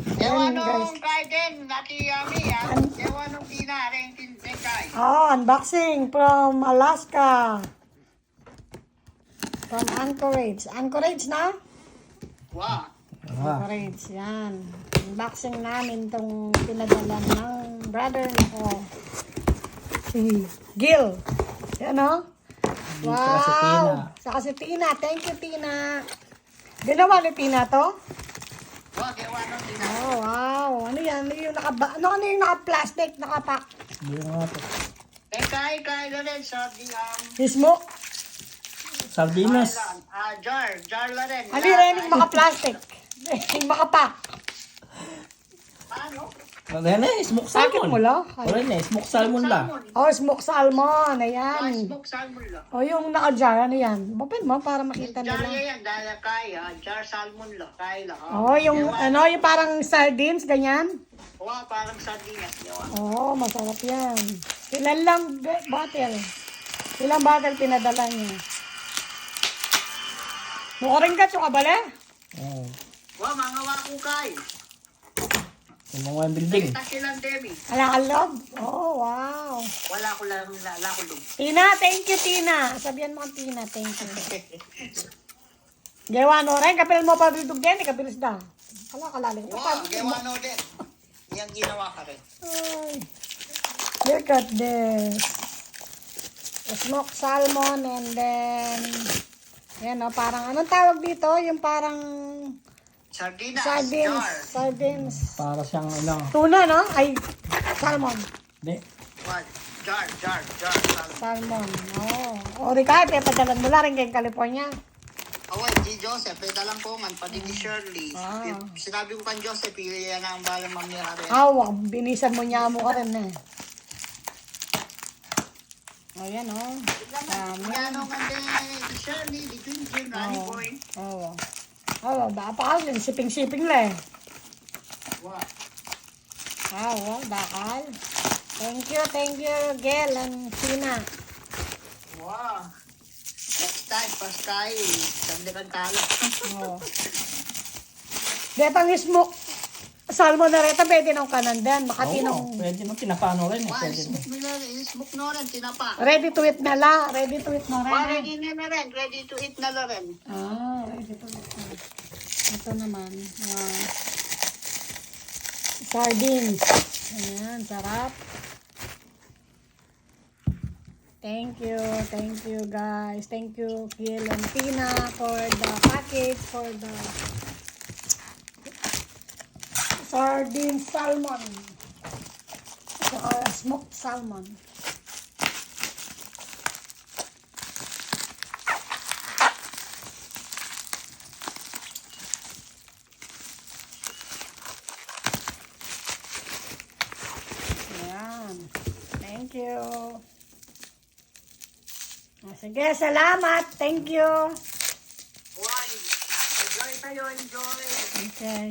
Dewa Ayan, guys. nung kay din, nakiyami yan. Dewa nung pinaring tintekay. Oh, unboxing from Alaska. From Anchorage. Anchorage na? Wow. Anchorage, yan. Unboxing namin itong pinadala ng brother ko. Si Gil. Yan o. Wow. Saka si Tina. Thank you, Tina. Ginawa ni Tina to? Wow, dewa nung pinaring. Oh, wow. Ano yan? Ano yung ano yung naka-plastic, naka-pack? Kay na rin sa Smoke? Sardinas. jar la rin. Ano yung naka-plastic? Yung maka-pack? Ano? Ano yan eh, smoke Sakit salmon. mo lang? Wala na eh, smoke salmon la. Oh, smoke salmon. Ayan. Smoke salmon lang. Oh, yung naka-jar, ano yan? Open mo para makita Jar nila. yan, dahil kaya. Jar salmon lang, kaya lang. Oh, yung ano, yung parang sardines, ganyan. Wow, parang sardinas. Dewa. Oh, masarap yan. Ilan lang bottle? Ilang bottle pinadala niya? Mukhang ka, tsukabala? Oh, Wow, mga wakukay. yung mga building. Takilang Demi. Ala ka loob? Oh, wow. Wala ko lum. Tina, thank you, Tina. Sabihan mo ang Tina, thank you. Gawa no rin, kapil mo pa dito din, kapilis da. Ala, kalalim. Wow, gawa no din. Yan ginawa ka rin. Ay. Look at this. Smoked salmon and then, yan o, parang, anong tawag dito? Yung parang Sardinas, sardines. jar. Sardines. Para siyang ano. Tuna, no? Ay, salmon. Hindi. What? Jar. Salmon. Oh. O, Ricardo, padalan mo lang rin kay California. Away, si Joseph, lang po man, pati ni Shirley. Ah. Sinabi ko kan Joseph, yan ang balang mamira rin. Awa, binisan mo niya mo ka rin eh. O, yan o. Yan ang kante ni Shirley, ni Junjun, Rani Boy. Oo. Oo, bakal. Siping-siping lang eh. Wow. Oo, bakal. Thank you, Gel and Tina. Wow. Next time, pas tayo, sandikan talo. Oo. Detang smoke salmon na reta, pwede nang kanan din. Makati Oo, nang pwede mo pinapano rin eh. Wow, Pwede mo. smoke no rin, tinapa. ready to eat na la. Ready to eat na Wow, rin. ready na rin, ready to eat na rin. Ah, ready to eat na. Ito naman. Sardines. Ayan, sarap. Thank you guys. Thank you Gil and Tina for the package, for the sardine salmon. Smoked salmon. Ayan. Thank you. Sige, salamat. Thank you. Wow, enjoy tayo, enjoy. Okay.